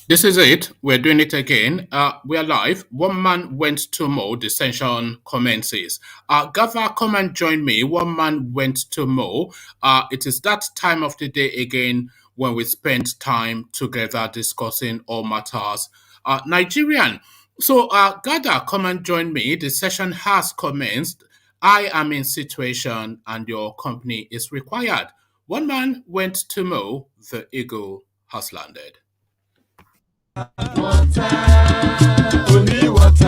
This is it. We're doing it again. We are live. One man went to mow. The session commences. Gava, come and join me. One man went to mow. It is that time of the day again when we spend time together discussing all matters Nigerian. So, Gada, come and join me. The session has commenced. I am in situation and your company is required. One man went to mow. The eagle has landed. Water, only water.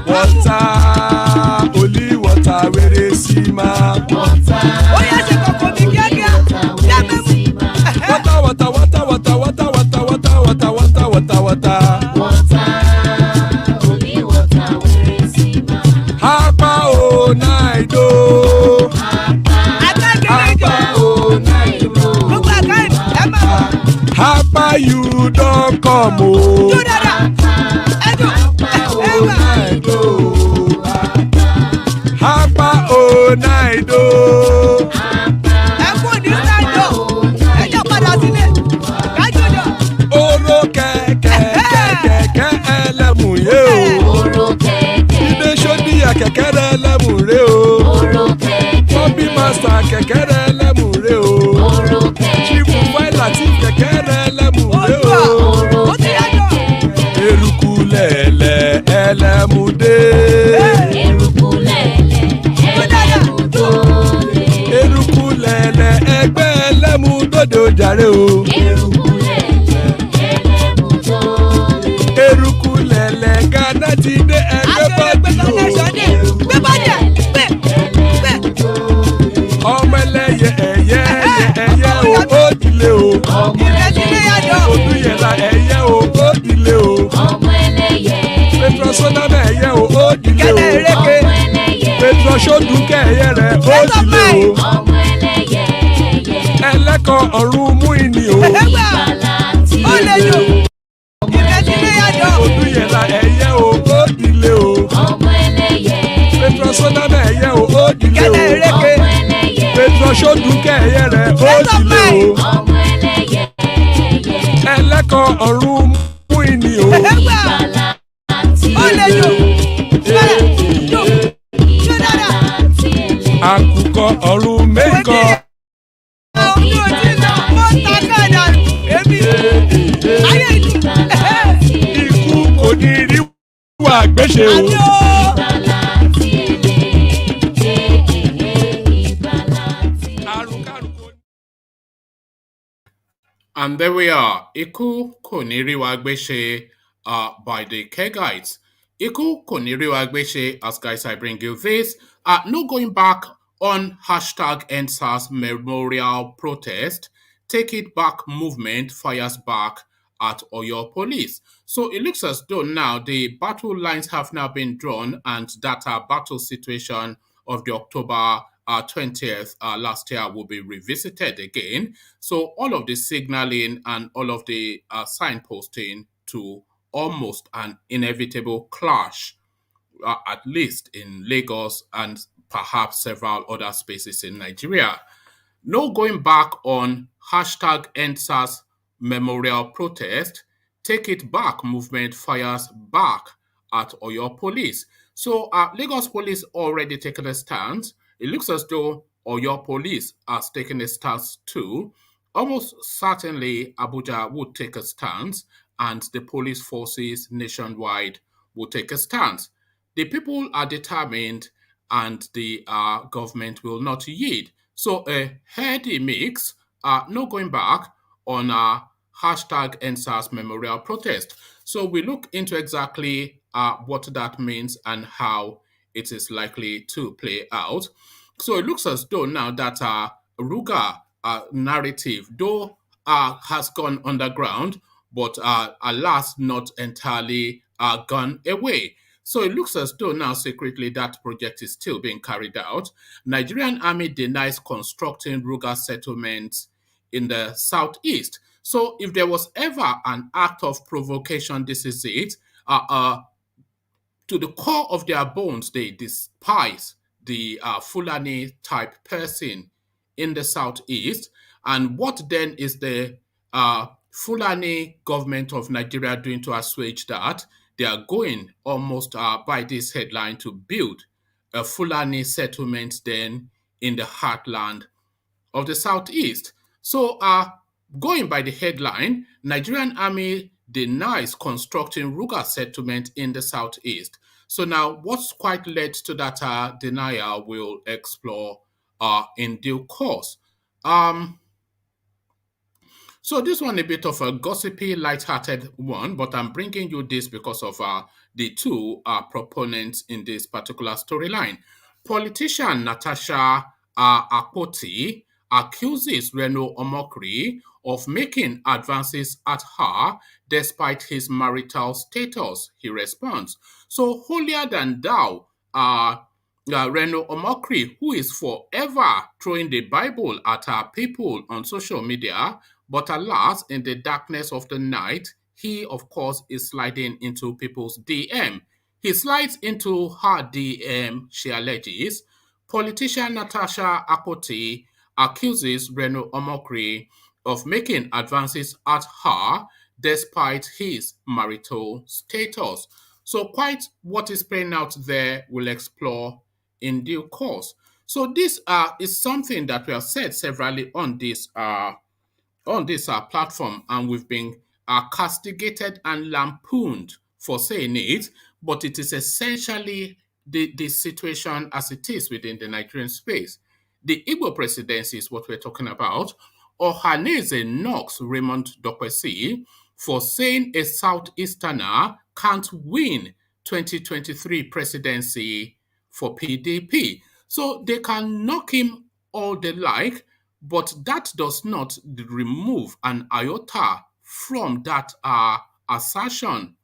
Water, only water. Where they see ma. Water, water, water, water, water, water, water, water, water, water, water. Water, only water. Where they see ma. Hapa o naido. Hapa o naido. Hapa you don't come o. Hapa o naido. Oro kẹ̀kẹ́ ẹlẹ́mù yé o. Ilé sọ́dí kẹ̀kẹ́ ẹlẹ́mù rẹ o. Bobby master kẹ̀kẹ́ ẹlẹ́mù rẹ o. Chifu fáìlà tí kẹ̀kẹ́ ẹlẹ́mù rẹ o. Eruku lẹ̀lẹ̀ ẹlẹ́mù dé. Eruku lẹ̀lẹ̀ ẹgbẹ́ ẹlẹ́mù dòde ojàre o. Eruku lẹ̀lẹ̀ Ghana ti dé ẹgbẹ́ bọ́dì o. Ọmọ ẹlẹ́yẹ ẹ̀yẹ o ó dilé o. Odúyẹ̀lá ẹ̀yẹ o ó dilé o. Petrosodame ẹ̀yẹ o ó dilé o. Petrosodúnkẹ́ ẹ̀yẹ rẹ̀ ó dilé o. Ẹlẹ́kọ̀ ọ̀run mú ìní o. Odúyẹ̀lá ẹ̀yẹ o ó dilé o. Petrosodame ẹ̀yẹ o ó dilé o. Petrosodúnkẹ́ ẹ̀yẹ rẹ̀ ó dilé o. Ẹlẹ́kọ̀ ọ̀run mú ìní o. Àkùkọ ọ̀run mẹ́kọ̀. Ikú kò ní rí wà gbéṣe o. And there we are. Iku Koniriwa Gbeshe by the Kegites. Iku Koniriwa Gbeshe, as guys, I bring you this. No going back on hashtag EndSARS memorial protest. Take it back movement fires back at Oyo police. So it looks as though now the battle lines have now been drawn and that battle situation of the October 20th last year will be revisited again. So all of the signaling and all of the signposting to almost an inevitable clash, at least in Lagos and perhaps several other spaces in Nigeria. No going back on hashtag EndSARS memorial protest. Take it back movement fires back at Oyo police. So Lagos police already taken a stance. It looks as though Oyo police has taken a stance too. Almost certainly Abuja would take a stance and the police forces nationwide will take a stance. The people are determined and the government will not yield. So a heady mix, no going back on hashtag EndSARS memorial protest. So we look into exactly what that means and how it is likely to play out. So it looks as though now that Ruga narrative, though has gone underground, but alas, not entirely gone away. So it looks as though now secretly that project is still being carried out. Nigerian army denies constructing Ruga settlements in the southeast. So if there was ever an act of provocation, this is it. To the core of their bones, they despise the Fulani type person in the southeast. And what then is the Fulani government of Nigeria doing to assuage that? They are going almost by this headline to build a Fulani settlement then in the heartland of the southeast. So, going by the headline, Nigerian army denies constructing Ruga settlement in the southeast. So now, what's quite led to that denial, we'll explore in due course. So this one a bit of a gossipy, light-hearted one, but I'm bringing you this because of the two proponents in this particular storyline. Politician NATASHA Akpoti accuses RENO Omokri of making advances at her despite his marital status. He responds, "So holier than thou, RENO Omokri, who is forever throwing the Bible at our people on social media, but alas, in the darkness of the night, he, of course, is sliding into people's DM. He slides into her DM, she alleges. Politician NATASHA Akpoti accuses RENO Omokri of making advances at her despite his marital status. So quite what is playing out there, we'll explore in due course. So this is something that we have said severally on this platform, and we've been castigated and lampooned for saying it, but it is essentially the situation as it is within the Nigerian space. The Igbo presidency is what we're talking about. Ohanaeze knocks Raymond Dokpesi for saying a Southeasterner can't win 2023 presidency for PDP. So they can knock him all they like, but that does not remove an iota from that assertion.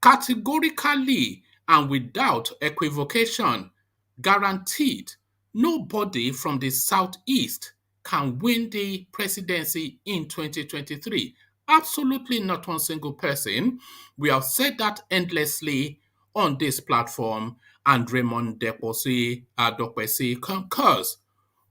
Categorically and without equivocation, guaranteed, nobody from the Southeast can win the presidency in 2023. Absolutely not one single person. We have said that endlessly on this platform, and Raymond Dokpesi concurs.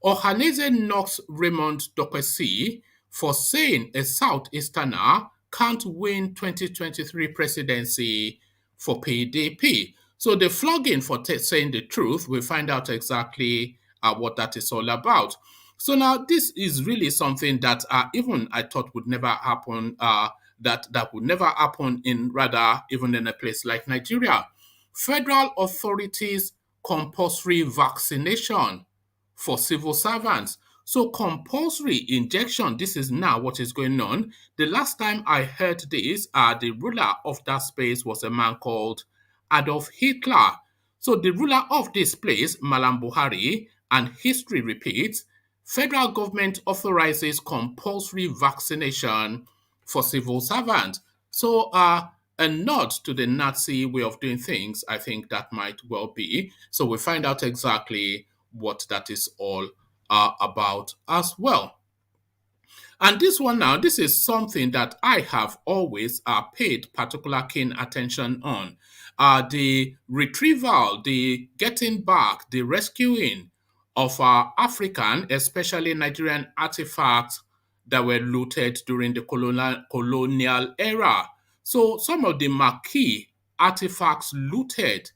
Ohanaeze knocks Raymond Dokpesi for saying a Southeasterner can't win 2023 presidency for PDP. So the flogging for saying the truth, we'll find out exactly what that is all about. So now this is really something that even I thought would never happen, that would never happen even in a place like Nigeria. Federal authorities compulsory vaccination for civil servants. So compulsory injection, this is now what is going on. The last time I heard this, the ruler of that space was a man called Adolf Hitler. So the ruler of this place, Malam Buhari, and history repeats, federal government authorizes compulsory vaccination for civil servants. So a nod to the Nazi way of doing things, I think that might well be. So we find out exactly what that is all about as well. And this one now, this is something that I have always paid particular keen attention on. The retrieval, the getting back, the rescuing of African, especially Nigerian artifacts that were looted during the colonial era. So some of the marquee artifacts looted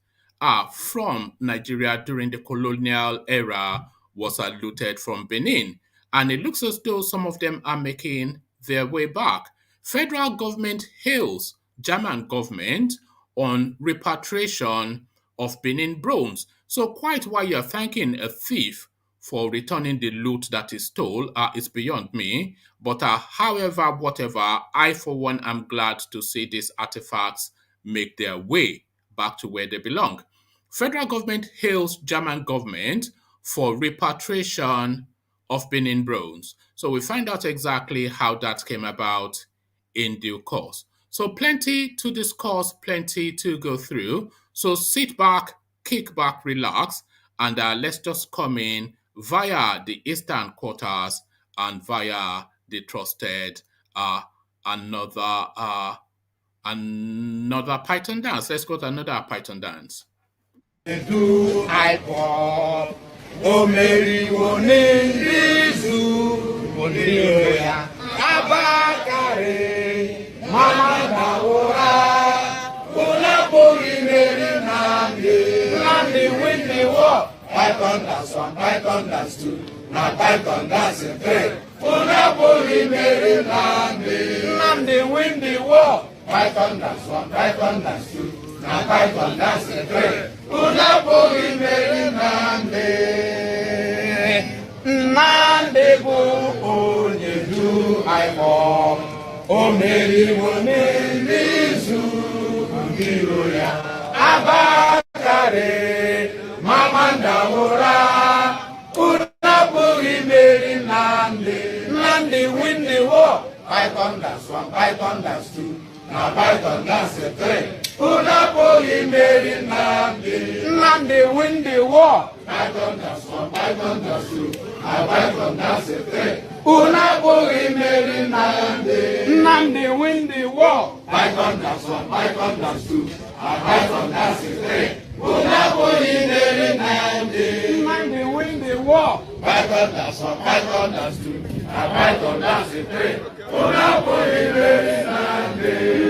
from Nigeria during the colonial era was looted from Benin. And it looks as though some of them are making their way back. Federal government hails German government on repatriation of Benin bronze. So quite why you're thanking a thief for returning the loot that is stole is beyond me. But however, whatever, I for one am glad to see these artifacts make their way back to where they belong. Federal government hails German government for repatriation of Benin bronze. So we find out exactly how that came about in due course. So plenty to discuss, plenty to go through. So sit back, kick back, relax, and let's just come in via the eastern quarters and via the trusted another Python dance. Let's go to another Python dance. Do I pop? O Mary, o Nindizu, o Niroya, Abaka. Bakare, Mama Daura, Unapuri Mary Nandi, Nandi win the war. Python that's one, Python that's two, now Python that's a three. Unapuri Mary Nandi, Nandi win the war. Python that's one, Python that's two, now Python that's a three. Unapuri Mary Nandi. Nande bu onye du aimo o meri woni nizu ngiro ya abakare mamanda ora unapuri meri nande win the war. Python that's one, Python that's two, now Python that's a three. Unapuri meri nande win the war. Python that's one, Python that's two, now Python that's a three. Unapuri meri nande win the war. Python that's one, Python that's two, now Python that's a three. Unapuri meri nande win the war. Python that's one, Python that's two, now Python that's a three. Unapuri meri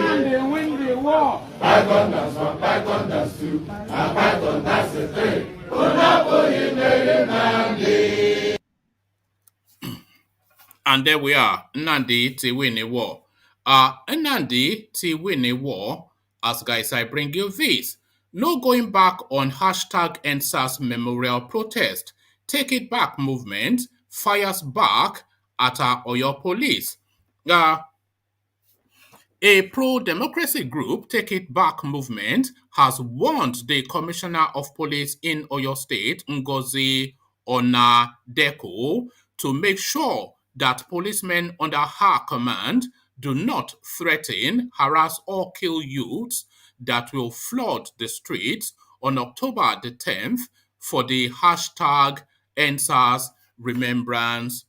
nande win the war. Python that's one, Python that's two, now Python that's a three. Unapuri meri nande. And there we are. Nnamdi to win a war. Nnamdi to win a war. As guys, I bring you this. No going back on hashtag EndSARS memorial protest. Take it back movement fires back at our Oyo police. A pro-democracy group, Take It Back movement, has warned the Commissioner of Police in Oyo State, Ngozi Onadeko, to make sure that policemen under her command do not threaten, harass, or kill youths that will flood the streets on October the 10th for the hashtag EndSARS Remembrance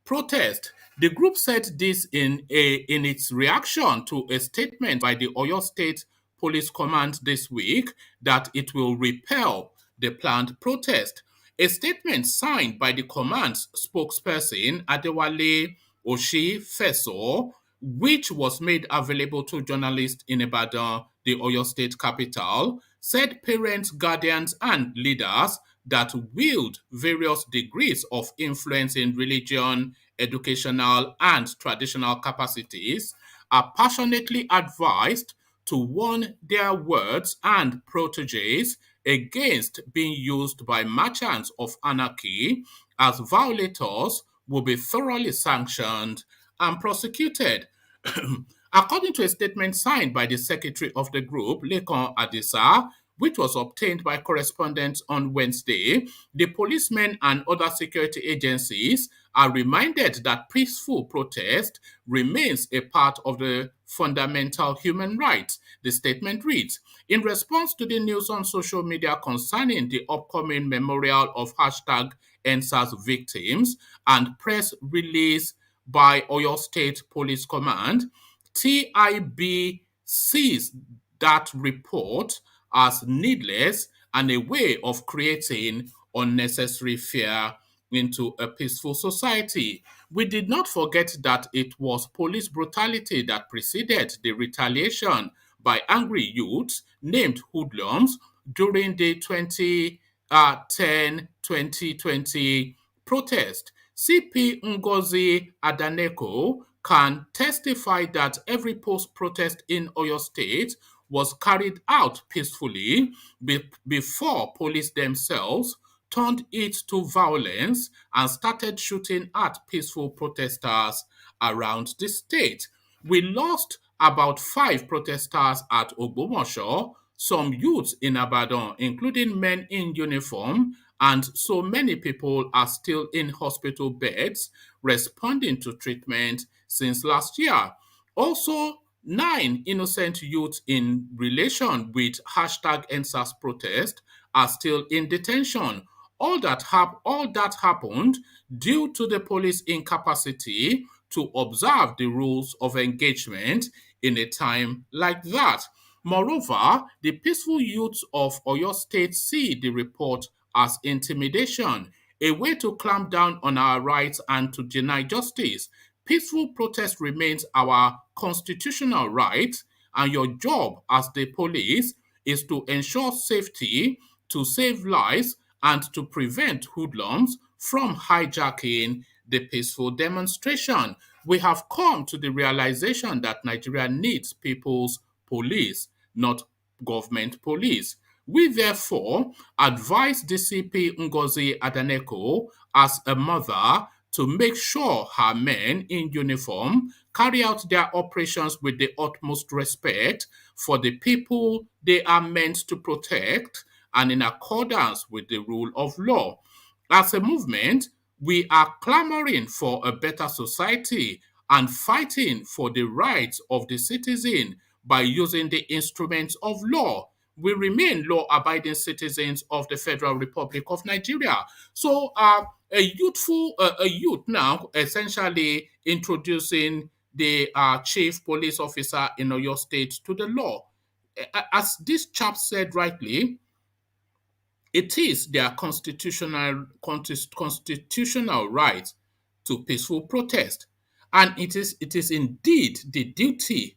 protest. The group said this in its reaction to a statement by the Oyo State Police Command this week that it will repel the planned protest. A statement signed by the command's spokesperson, Adewale Oshifeso, which was made available to journalists in Ibadan, the Oyo State capital, said parents, guardians, and leaders that wield various degrees of influence in religion, educational, and traditional capacities are passionately advised to warn their words and proteges against being used by merchants of anarchy, as violators will be thoroughly sanctioned and prosecuted. According to a statement signed by the secretary of the group, Lekan Adisa, which was obtained by correspondents on Wednesday, the policemen and other security agencies are reminded that peaceful protest remains a part of the fundamental human rights. The statement reads, in response to the news on social media concerning the upcoming memorial of hashtag EndSARS victims and press release by Oyo State Police Command, TIB sees that report as needless and a way of creating unnecessary fear into a peaceful society. We did not forget that it was police brutality that preceded the retaliation by angry youths named hoodlums during the 2010-2020 protest. CP Ngozi Adaneko can testify that every post-protest in Oyo State was carried out peacefully before police themselves turned it to violence and started shooting at peaceful protesters around the state. We lost about 5 protesters at Ogbomosho, some youths in Abadan, including men in uniform, and so many people are still in hospital beds responding to treatment since last year. Also, 9 innocent youths in relation with hashtag EndSARS protest are still in detention. All that happened due to the police incapacity to observe the rules of engagement in a time like that. Moreover, the peaceful youths of Oyo State see the report as intimidation, a way to clamp down on our rights and to deny justice. peaceful protest remains our constitutional right, and your job as the police is to ensure safety, to save lives, and to prevent hoodlums from hijacking the peaceful demonstration. We have come to the realization that Nigeria needs people's police, not government police. We therefore advise DCP Ngozi Adaneko as a mother to make sure her men in uniform carry out their operations with the utmost respect for the people they are meant to protect and in accordance with the rule of law. As a movement, we are clamoring for a better society and fighting for the rights of the citizen by using the instruments of law. We remain law-abiding citizens of the Federal Republic of Nigeria. So, a youth now, essentially introducing the chief police officer in Oyo State to the law. As this chap said rightly, it is their constitutional right to peaceful protest. And it is indeed the duty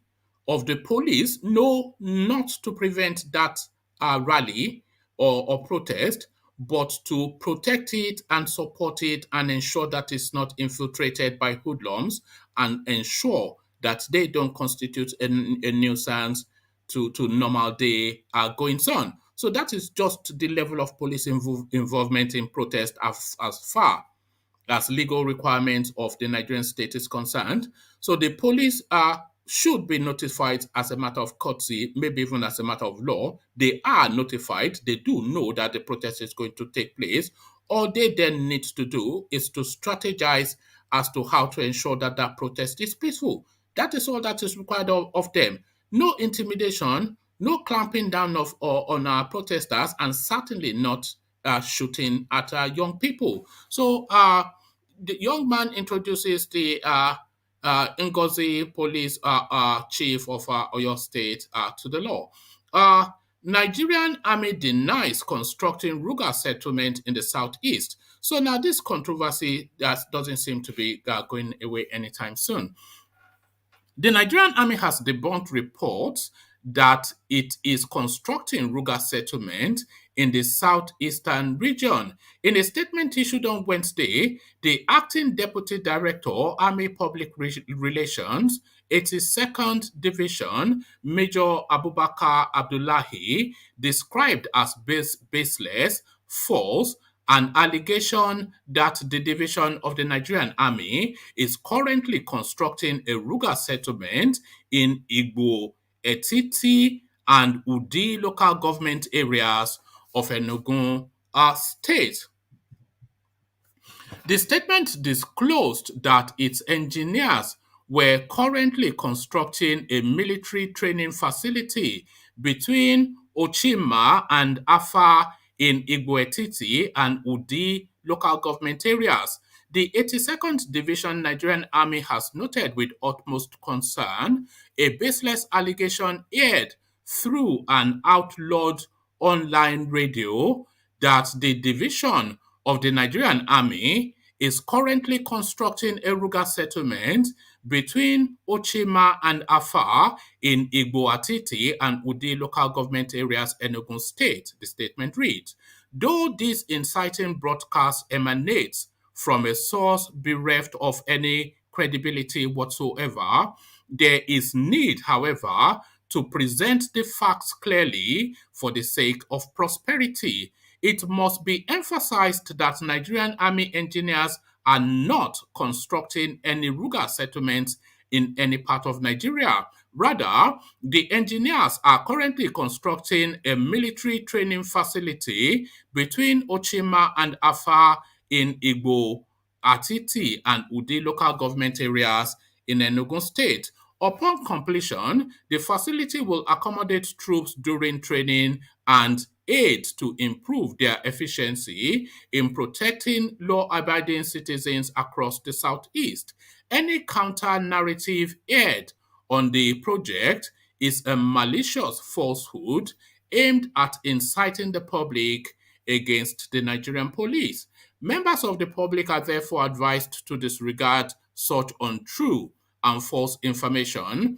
of the police, no, not to prevent that rally or protest, but to protect it and support it and ensure that it's not infiltrated by hoodlums and ensure that they don't constitute a nuisance to normal day goings on. So that is just the level of police involvement in protest as far as legal requirements of the Nigerian state is concerned. So the police should be notified as a matter of courtesy, maybe even as a matter of law. They are notified. They do know that the protest is going to take place. All they then need to do is to strategize as to how to ensure that that protest is peaceful. That is all that is required of them. No intimidation, no clamping down on our protesters, and certainly not shooting at young people. So the young man introduces the Ngozi police chief of Oyo State to the law. Nigerian army denies constructing Ruga settlement in the southeast. So now this controversy doesn't seem to be going away anytime soon. The Nigerian army has debunked reports that it is constructing Ruga settlement in the southeastern region. In a statement issued on Wednesday, the acting deputy director, Army Public Relations, 82nd Division, Major Abubakar Abdullahi, described as baseless, false, an allegation that the division of the Nigerian army is currently constructing a Ruga settlement in Igbo, Etiti, and Udi local government areas of Enugu state. The statement disclosed that its engineers were currently constructing a military training facility between Ochima and Afa in Igbo Etiti and Udi local government areas. The 82nd Division Nigerian Army has noted with utmost concern a baseless allegation aired through an outlawed online radio that the division of the Nigerian Army is currently constructing a Ruga settlement between Ochima and Afar in Igbo Atiti and Udi local government areas, Enugu State, the statement reads. Though this inciting broadcast emanates from a source bereft of any credibility whatsoever, there is need, however, to present the facts clearly for the sake of prosperity. It must be emphasized that Nigerian army engineers are not constructing any Ruga settlements in any part of Nigeria. Rather, the engineers are currently constructing a military training facility between Ochima and Afa in Igbo, Atiti, and Udi local government areas in Enugu State. Upon completion, the facility will accommodate troops during training and aid to improve their efficiency in protecting law-abiding citizens across the southeast. Any counter-narrative aired on the project is a malicious falsehood aimed at inciting the public against the Nigerian police. Members of the public are therefore advised to disregard such untrue and false information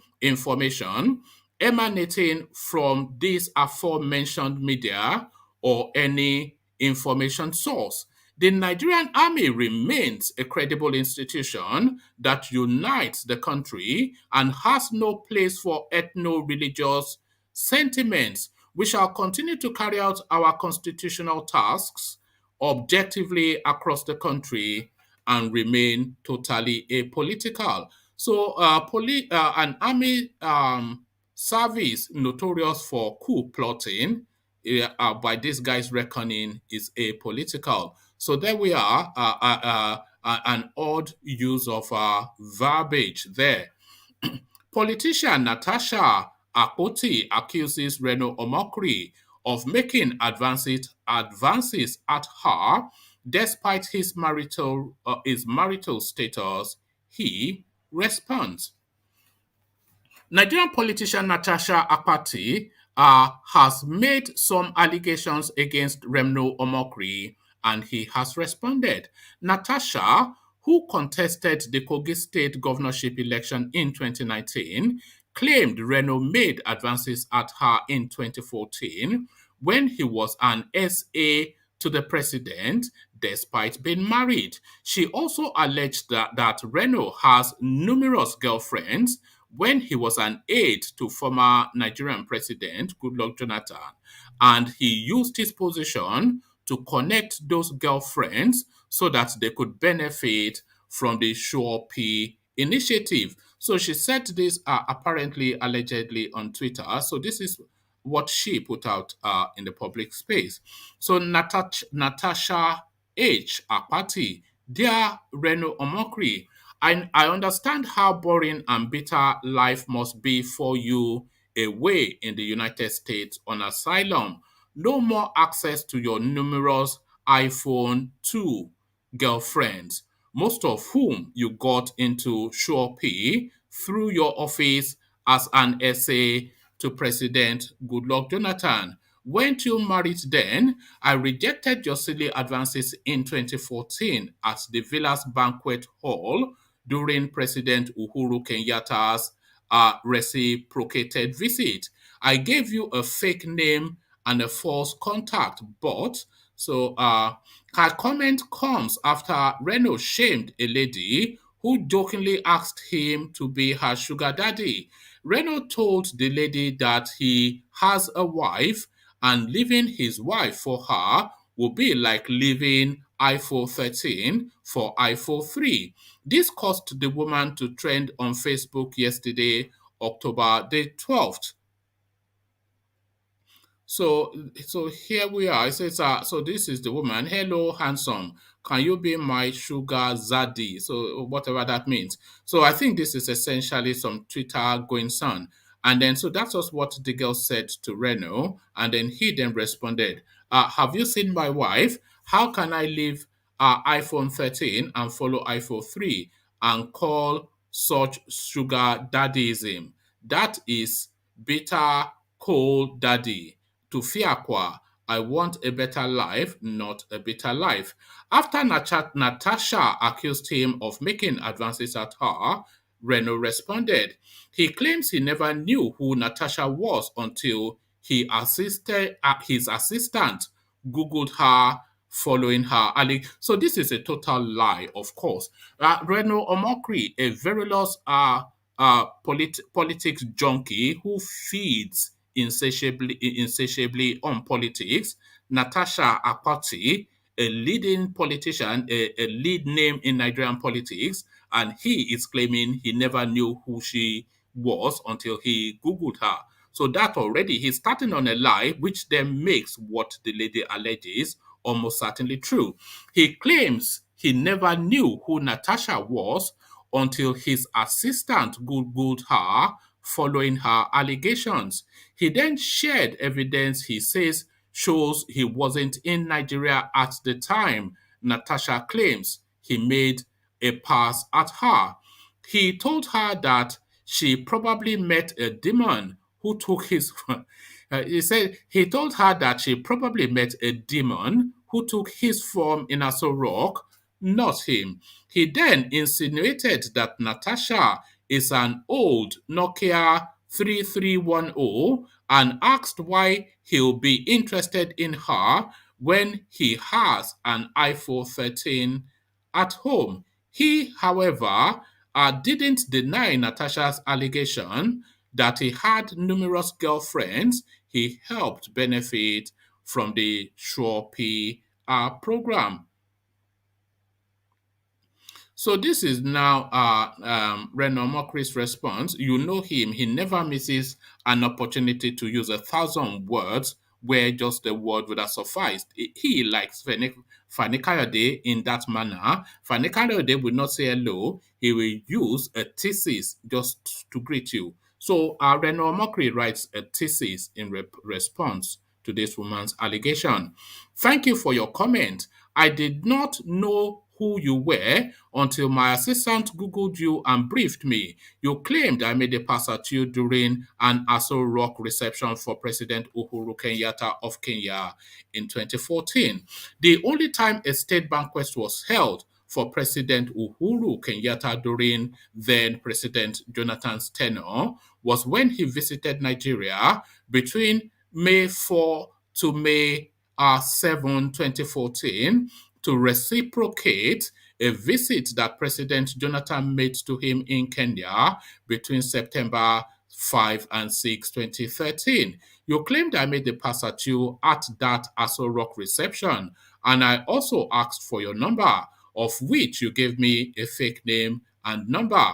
emanating from this aforementioned media or any information source. The Nigerian army remains a credible institution that unites the country and has no place for ethno-religious sentiments. We shall continue to carry out our constitutional tasks objectively across the country and remain totally apolitical. So, an army service notorious for coup plotting, by this guy's reckoning, is apolitical. So there we are, an odd use of verbiage there. Politician NATASHA Akpoti accuses RENO Omokri of making advances at her despite his marital status. He responds. Nigerian politician Natasha Akpoti has made some allegations against Remno Omokri, and he has responded. Natasha, who contested the Kogi State governorship election in 2019, claimed Reno made advances at her in 2014 when he was an SA to the president despite being married. She also alleged that Reno has numerous girlfriends when he was an aide to former Nigerian President Goodluck Jonathan, and he used his position to connect those girlfriends so that they could benefit from the Sure P initiative. So she said this apparently, allegedly on Twitter. So this is what she put out in the public space. So Natasha H. Akpoti, dear Reno Omokri, I understand how boring and bitter life must be for you away in the United States on asylum. No more access to your numerous iPhone 2 girlfriends, most of whom you got into Shopee through your office as an essay to President Goodluck Jonathan. Weren't you married then? I rejected your silly advances in 2014 at the Villas Banquet Hall during President Uhuru Kenyatta's reciprocated visit. I gave you a fake name and a false contact, but her comment comes after Reno shamed a lady who jokingly asked him to be her sugar daddy. Reno told the lady that he has a wife and leaving his wife for her would be like leaving iPhone 13 for iPhone 3. This caused the woman to trend on Facebook yesterday, October the 12th. So here we are. It says, so this is the woman. Hello, handsome. Can you be my sugar zaddy? So whatever that means. So I think this is essentially some Twitter going on. And then so that's just what the girl said to Reno. And then he then responded, have you seen my wife? How can I leave iPhone 13 and follow iPhone 3 and call such sugar daddyism? That is bitter cold daddy. To Fiakwa, I want a better life, not a bitter life. After Natasha accused him of making advances at her, Reno responded. He claims he never knew who Natasha was until his assistant Googled her following her. So this is a total lie, of course. Reno Omokri, a virulous politics junkie who feeds insatiably on politics. Natasha Akpoti, a leading politician, a lead name in Nigerian politics, and he is claiming he never knew who she was until he Googled her. So that already he's starting on a lie, which then makes what the lady alleges almost certainly true. He claims he never knew who Natasha was until his assistant Googled her following her allegations. He then shared evidence he says shows he wasn't in Nigeria at the time Natasha claims he made a pass at her. He told her that she probably met a demon who took his. He said he told her that she probably met a demon who took his form in Aso Rock not him. He then insinuated that Natasha is an old Nokia 3310 and asked why he'll be interested in her when he has an iPhone 13 at home. He, however, didn't deny Natasha's allegation that he had numerous girlfriends he helped benefit from the Shopee program. So this is now RENO Omokri's response. You know him. He never misses an opportunity to use 1,000 words where just a word would have sufficed. He likes Fani Kayode in that manner. Fani Kayode will not say hello. He will use a thesis just to greet you. So RENO Omokri writes a thesis in response to this woman's allegation. Thank you for your comment. I did not know who you were until my assistant Googled you and briefed me. You claimed I made a pass at you during an Aso Rock reception for President Uhuru Kenyatta of Kenya in 2014. The only time a state banquet was held for President Uhuru Kenyatta during then President Jonathan's tenure was when he visited Nigeria between May 4 to May 7, 2014, to reciprocate a visit that President Jonathan made to him in Kenya between September 5 and 6, 2013. You claimed I made the pass at you at that Aso Rock reception, and I also asked for your number, of which you gave me a fake name and number.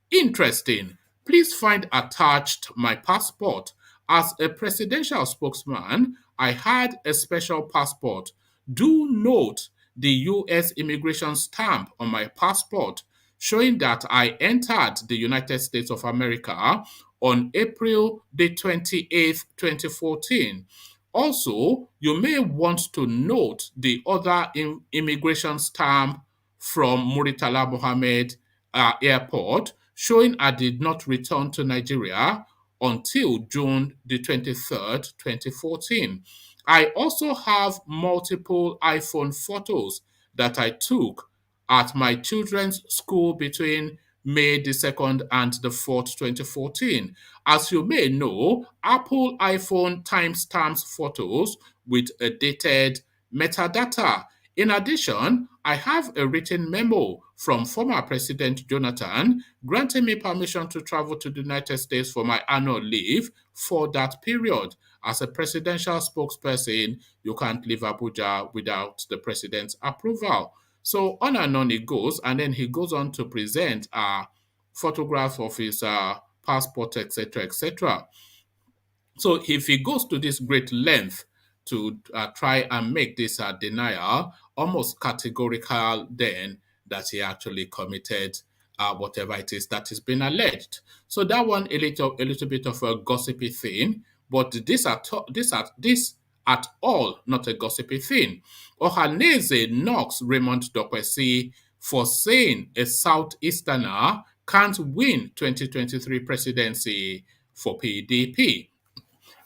Interesting. Please find attached my passport. As a presidential spokesman, I had a special passport. Do note the US immigration stamp on my passport showing that I entered the United States of America on April the 28th, 2014. Also, you may want to note the other immigration stamp from Muritala Mohammed Airport showing I did not return to Nigeria until June the 23rd, 2014. I also have multiple iPhone photos that I took at my children's school between May the 2nd and the 4th, 2014. As you may know, Apple iPhone timestamps photos with a dated metadata. In addition, I have a written memo from former President Jonathan granting me permission to travel to the United States for my annual leave for that period. As a presidential spokesperson, you can't leave Abuja without the president's approval. So on and on it goes, and then he goes on to present photographs of his passport, etc., etc. So if he goes to this great length to try and make this denial, almost categorical then that he actually committed whatever it is that is being alleged. So that one a little bit of a gossipy thing, but this at all not a gossipy thing. Ohanaeze knocks Raymond Dokpesi for saying a Southeasterner can't win 2023 presidency for PDP.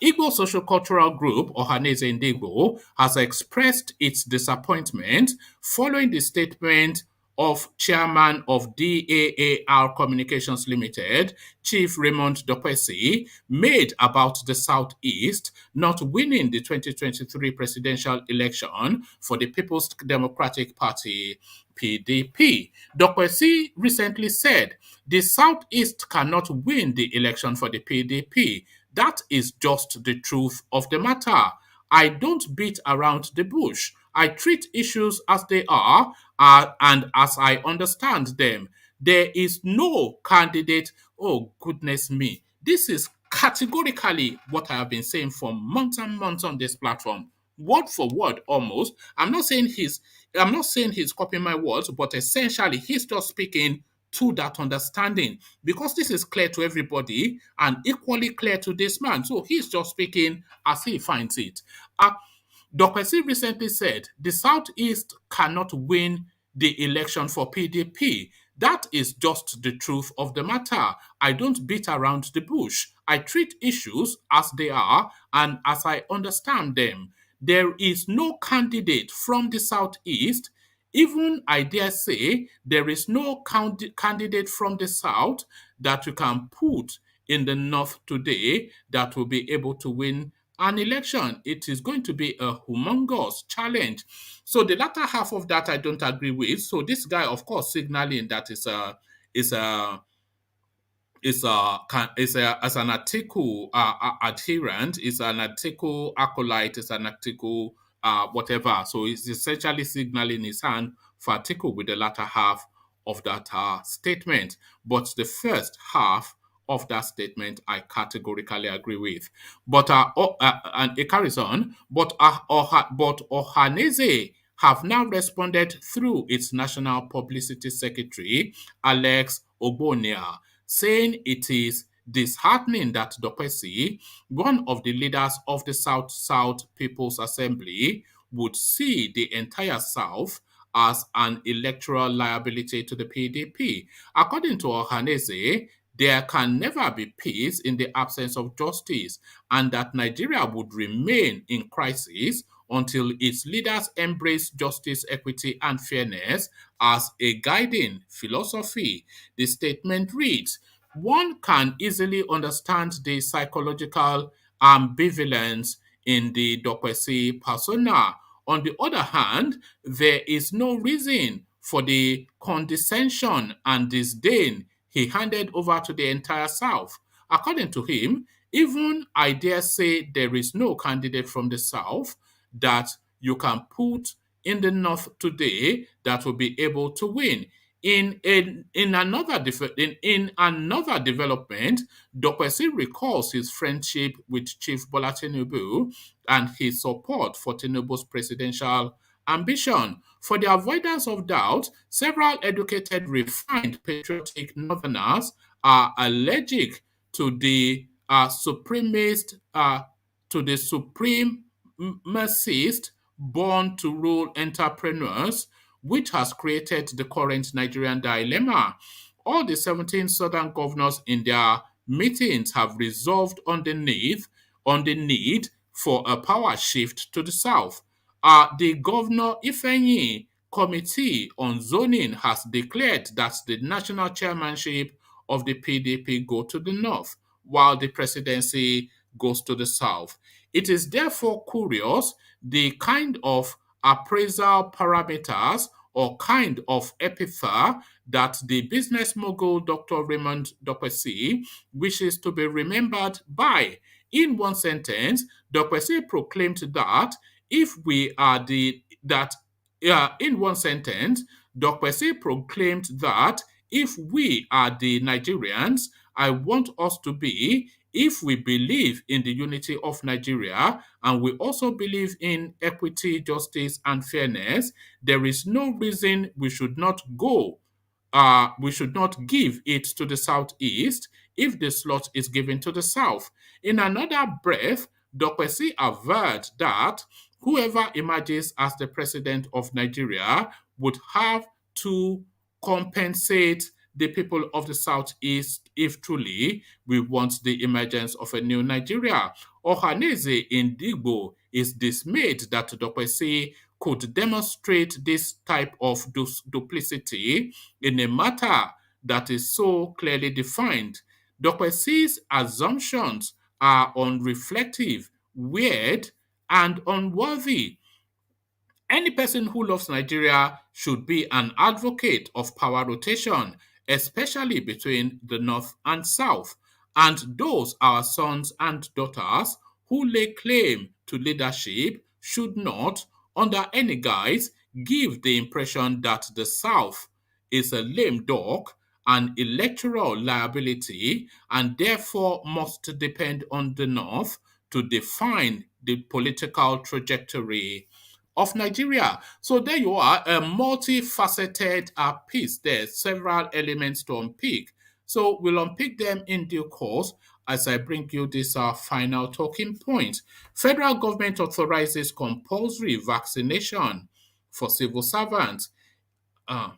Igbo social cultural group Ohanaeze Ndigbo has expressed its disappointment following the statement of chairman of DAAR Communications Limited, Chief Raymond Dokpesi, made about the Southeast not winning the 2023 presidential election for the People's Democratic Party, PDP. Dokpesi recently said the Southeast cannot win the election for the PDP. That is just the truth of the matter. I don't beat around the bush. I treat issues as they are and as I understand them. There is no candidate. Oh, goodness me. This is categorically what I have been saying for months and months on this platform. Word for word almost. I'm not saying he's copying my words, but essentially he's just speaking to that understanding because this is clear to everybody and equally clear to this man. So he's just speaking as he finds it. Dokpesi recently said the Southeast cannot win the election for PDP. That is just the truth of the matter. I don't beat around the bush. I treat issues as they are and as I understand them. There is no candidate from the Southeast Even I dare say there is no candidate from the south that you can put in the north today that will be able to win an election. It is going to be a humongous challenge. So the latter half of that I don't agree with. So this guy, of course, signaling that is a is a as an article adherent, is an article acolyte, is an article whatever. So it's essentially signaling his hand for article with the latter half of that statement. But the first half of that statement I categorically agree with. And it carries on. But Ohanaeze have now responded through its national publicity secretary, Alex Ogbonia, saying it is disheartening that Dokpesi, one of the leaders of the South People's Assembly, would see the entire South as an electoral liability to the PDP. According to Ohanaeze, there can never be peace in the absence of justice, and that Nigeria would remain in crisis until its leaders embrace justice, equity, and fairness as a guiding philosophy. The statement reads, one can easily understand the psychological ambivalence in the Dokpesi persona. On the other hand, there is no reason for the condescension and disdain he handed over to the entire South. According to him, even I dare say there is no candidate from the South that you can put in the North today that will be able to win. In another development, Dokpesi recalls his friendship with Chief Bola Tinubu and his support for Tinubu's presidential ambition. For the avoidance of doubt, several educated, refined, patriotic Northerners are allergic to the supremacist born to rule entrepreneurs, which has created the current Nigerian dilemma. All the 17 southern governors in their meetings have resolved on the need for a power shift to the south. The Governor Ifeanyi Committee on Zoning has declared that the national chairmanship of the PDP go to the north, while the presidency goes to the south. It is therefore curious the kind of appraisal parameters or kind of epithet that the business mogul Dr. Raymond Dokpesi wishes to be remembered by. In one sentence, Dokpesi proclaimed that if we are the that in one sentence, Dokpesi proclaimed that if we are the Nigerians I want us to be, if we believe in the unity of Nigeria and we also believe in equity, justice, and fairness, there is no reason we should not give it to the southeast if the slot is given to the south. In another breath, Dokpesi averred that whoever emerges as the president of Nigeria would have to compensate the people of the southeast if truly we want the emergence of a new Nigeria. Ohanaeze in Igbo is dismayed that Dokpesi could demonstrate this type of duplicity in a matter that is so clearly defined. Dokpesi's assumptions are unreflective, weird, and unworthy. Any person who loves Nigeria should be an advocate of power rotation, especially between the North and South. And those our sons and daughters who lay claim to leadership should not, under any guise, give the impression that the South is a lame duck, an electoral liability, and therefore must depend on the North to define the political trajectory of Nigeria. So there you are, a multifaceted piece. There's several elements to unpick. So we'll unpick them in due course as I bring you this final talking point. Federal government authorizes compulsory vaccination for civil servants. Uh,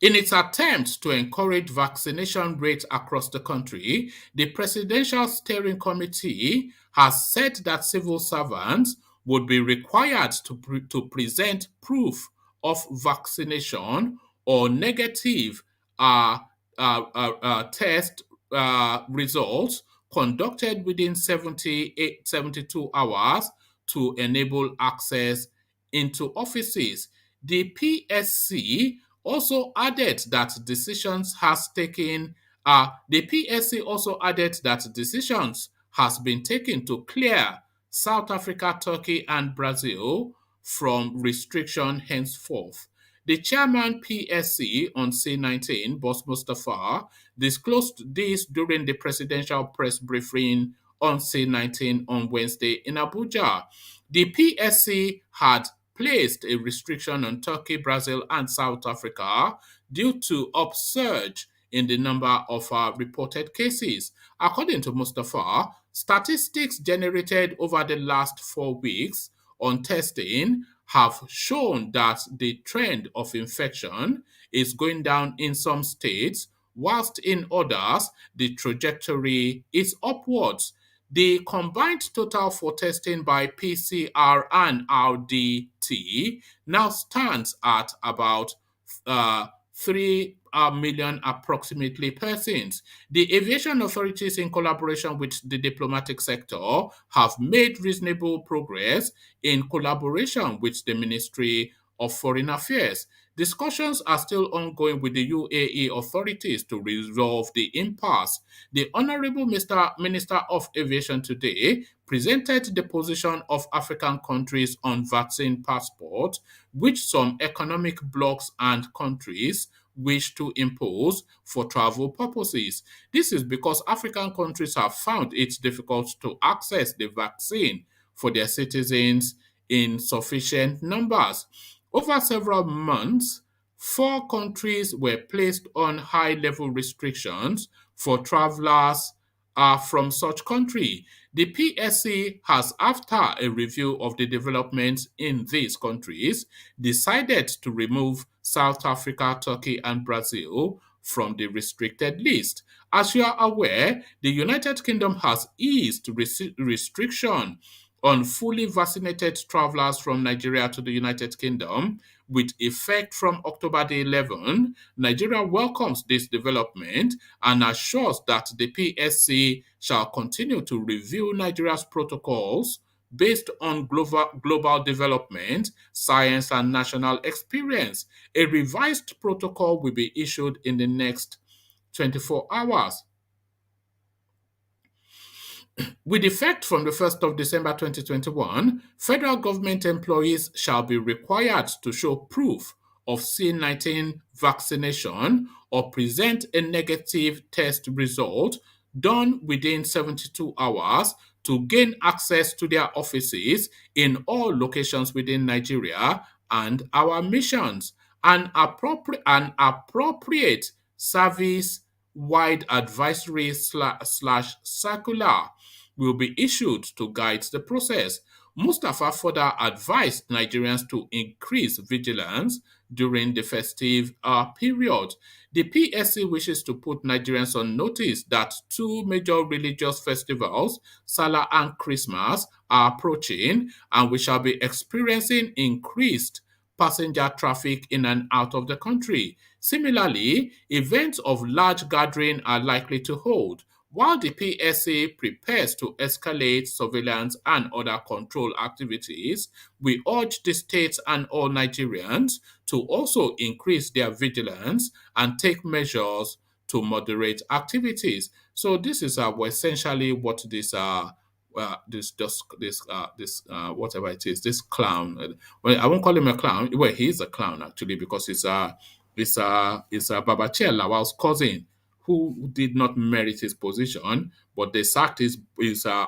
in its attempt to encourage vaccination rates across the country, the Presidential Steering Committee has said that civil servants would be required to present proof of vaccination or negative test results conducted within 72 hours to enable access into offices. The PSC also added that decisions has been taken to clear South Africa, Turkey, and Brazil from restriction henceforth. The chairman PSC on C19, Boss Mustafa, disclosed this during the presidential press briefing on C19 on Wednesday in Abuja. The PSC had placed a restriction on Turkey, Brazil, and South Africa due to upsurge in the number of reported cases. According to Mustafa, statistics generated over the last 4 weeks on testing have shown that the trend of infection is going down in some states, whilst in others, the trajectory is upwards. The combined total for testing by PCR and RDT now stands at about 3 million approximately persons. The aviation authorities, in collaboration with the diplomatic sector, have made reasonable progress in collaboration with the Ministry of Foreign Affairs. Discussions are still ongoing with the UAE authorities to resolve the impasse. The Honorable Minister of Aviation today presented the position of African countries on vaccine passport, which some economic blocs and countries wish to impose for travel purposes. This is because African countries have found it difficult to access the vaccine for their citizens in sufficient numbers. Over several months, 4 countries were placed on high-level restrictions for travelers from such country. The PSC has, after a review of the developments in these countries, decided to remove South Africa, Turkey, and Brazil from the restricted list. As you are aware, the United Kingdom has eased restriction on fully vaccinated travelers from Nigeria to the United Kingdom with effect from October the 11th. Nigeria welcomes this development and assures that the PSC shall continue to review Nigeria's protocols based on global development, science, and national experience. A revised protocol will be issued in the next 24 hours. With effect from the 1st of December 2021, federal government employees shall be required to show proof of C19 vaccination or present a negative test result done within 72 hours to gain access to their offices in all locations within Nigeria and our missions. An appropriate service-wide advisory slash circular will be issued to guide the process. Mustafa further advised Nigerians to increase vigilance during the festive period. The PSC wishes to put Nigerians on notice that 2 major religious festivals, Salah and Christmas, are approaching, and we shall be experiencing increased passenger traffic in and out of the country. Similarly, events of large gathering are likely to hold. While the PSA prepares to escalate surveillance and other control activities, we urge the states and all Nigerians to also increase their vigilance and take measures to moderate activities. So this is essentially what this whatever it is, this clown. Well, I won't call him a clown. Well, he is a clown actually because it's Babachir Lawal's cousin who did not merit his position, but they sacked his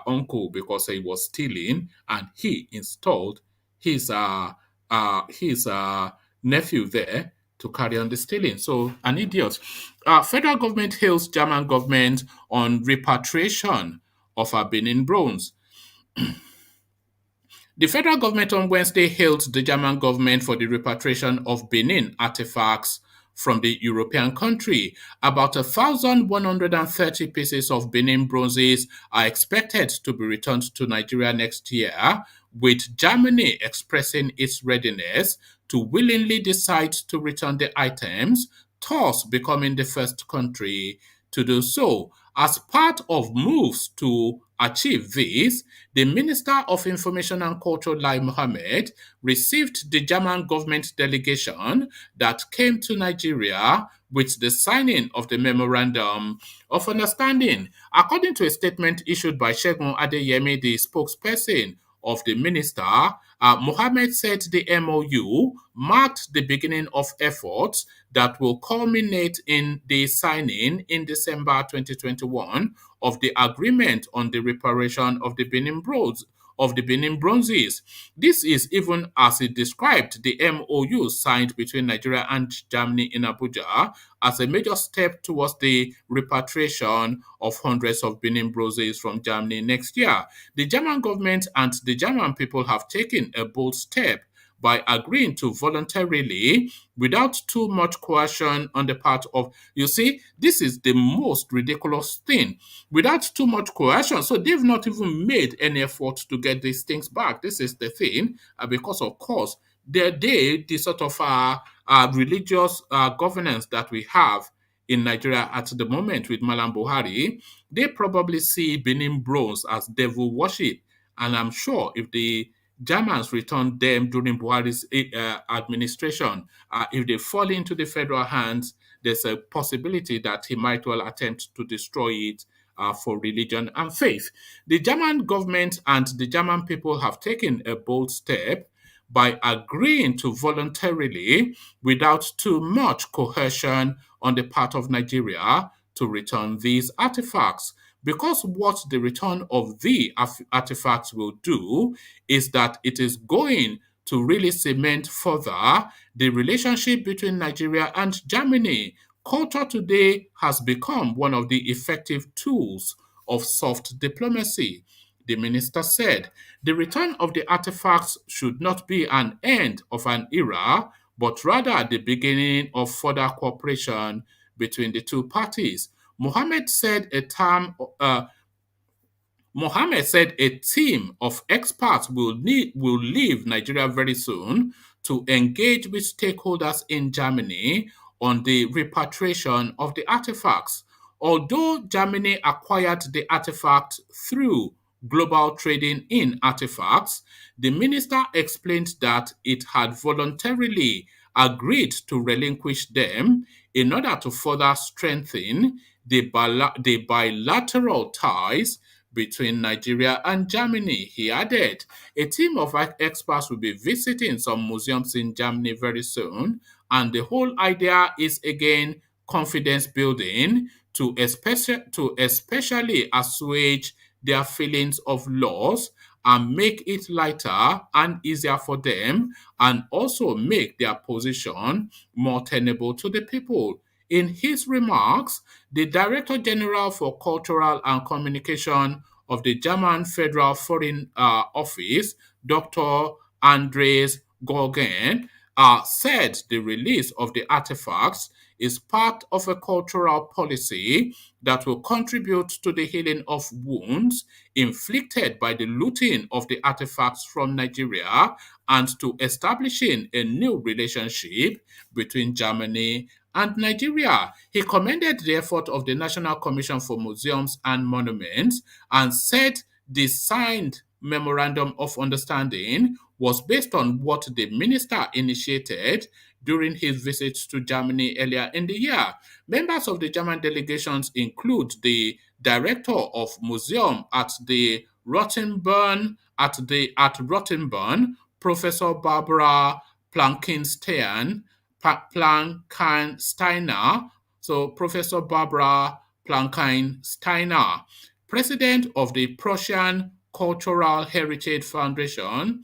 uncle because he was stealing, and he installed his nephew there to carry on the stealing. So, an idiot. Federal government hails German government on repatriation of our Benin bronze. The federal government on Wednesday hailed the German government for the repatriation of Benin artifacts from the European country. About 1,130 pieces of Benin bronzes are expected to be returned to Nigeria next year, with Germany expressing its readiness to willingly decide to return the items, thus becoming the first country to do so. As part of moves to achieve this, the Minister of Information and Culture, Lai Mohammed, received the German government delegation that came to Nigeria with the signing of the Memorandum of Understanding. According to a statement issued by Segun Adeyemi, the spokesperson of the minister, Mohammed said the MOU marked the beginning of efforts that will culminate in the signing in December 2021 of the agreement on the reparation of the Benin bronzes. This is even as it described the MOU signed between Nigeria and Germany in Abuja as a major step towards the repatriation of hundreds of Benin bronzes from Germany next year. The German government and the German people have taken a bold step by agreeing to voluntarily, without too much coercion on the part of, you see, this is the most ridiculous thing, without too much coercion. So they've not even made any effort to get these things back. This is the thing, because of course, the sort of religious governance that we have in Nigeria at the moment with Malam Buhari, they probably see Benin bronze as devil worship. And I'm sure if the Germans returned them during Buhari's administration, if they fall into the federal hands, there's a possibility that he might well attempt to destroy it for religion and faith. The German government and the German people have taken a bold step by agreeing to voluntarily, without too much coercion on the part of Nigeria, to return these artifacts. Because what the return of the artifacts will do is that it is going to really cement further the relationship between Nigeria and Germany. Culture today has become one of the effective tools of soft diplomacy. The minister said the return of the artifacts should not be an end of an era, but rather the beginning of further cooperation between the two parties. Mohammed said a team of experts will leave Nigeria very soon to engage with stakeholders in Germany on the repatriation of the artifacts. Although Germany acquired the artifact through global trading in artifacts, the minister explained that it had voluntarily agreed to relinquish them in order to further strengthen the bilateral ties between Nigeria and Germany. He added, a team of experts will be visiting some museums in Germany very soon, and the whole idea is again confidence building to especially assuage their feelings of loss and make it lighter and easier for them, and also make their position more tenable to the people. In his remarks, the Director General for Cultural and Communication of the German Federal Foreign Office, Dr. Andres Gorgen, said the release of the artifacts is part of a cultural policy that will contribute to the healing of wounds inflicted by the looting of the artifacts from Nigeria, and to establishing a new relationship between Germany and Nigeria. He commended the effort of the National Commission for Museums and Monuments and said the signed Memorandum of Understanding was based on what the minister initiated during his visit to Germany earlier in the year. Members of the German delegations include the director of museum at the Rottenburn, Professor Barbara Plankensteiner. So Professor Barbara Plankensteiner, president of the Prussian Cultural Heritage Foundation,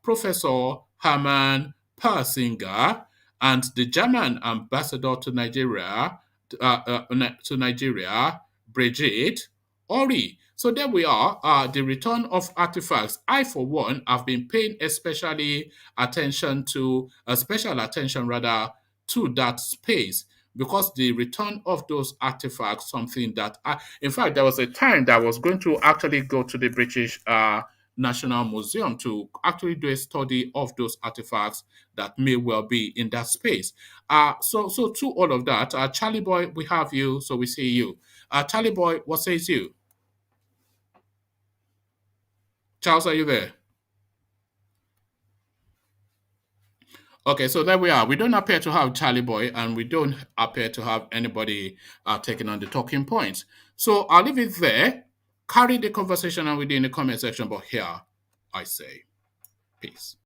Professor Hermann Persinger, and the German ambassador to Nigeria, Brigitte Ori. So there we are, the return of artifacts. I, for one, have been paying special attention to that space, because the return of those artifacts, something that in fact, there was a time that I was going to actually go to the British National Museum to actually do a study of those artifacts that may well be in that space. So to all of that, Charlie Boy, we have you, so we see you. Charlie Boy, what says you? Charles, are you there? Okay, so there we are. We don't appear to have Charlie Boy, and we don't appear to have anybody taking on the talking points. So I'll leave it there. Carry the conversation on within the comment section, but here I say peace.